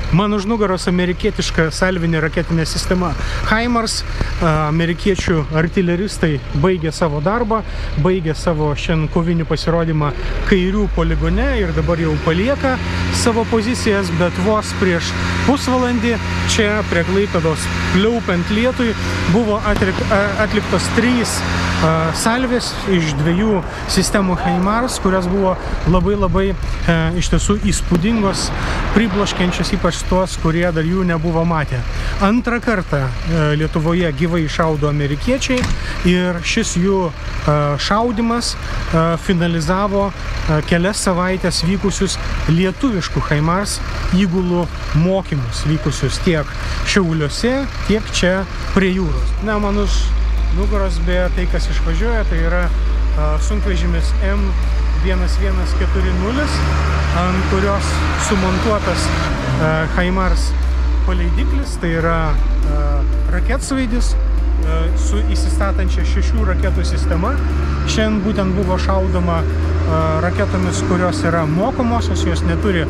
Man už nugaros amerikietiška salvinė raketinė sistema. HIMARS, amerikiečių artileristai baigė savo darbą, baigė savo šiandien kovinį pasirodymą kairių poligone ir dabar jau palieka savo pozicijas, bet vos prieš pusvalandį čia prie Klaipėdos pliaupiant lietui buvo atliktos 3 salvės iš 2 sistemų HIMARS, kurios buvo labai iš tiesų įspūdingos, pribloškiančios ypač tuos, kurie dar jų nebuvo matę. Antrą kartą Lietuvoje gyvai šaudo amerikiečiai ir šis jų šaudimas finalizavo kelias savaitės vykusius lietuviškų HIMARS įgulų mokymus, vykusius tiek Šiauliuose, tiek čia prie jūros. Man už nugaros beje tai, kas išvažiuoja, tai yra sunkvežimis M1140, ant kurios sumontuotas HIMARS paleidiklis, tai yra raketsvaidis su įsistatančia 6 raketų sistema. Šiandien būtent buvo šaudoma raketomis, kurios yra mokomosios, jos neturi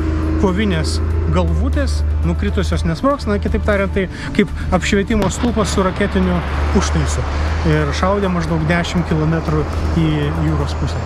kovinės galvutės, nukritusios nesprogs, kitaip tariant, tai kaip apšvietimo stulpas su raketiniu užtaisu. Ir šaudė maždaug 10 km į jūros pusę.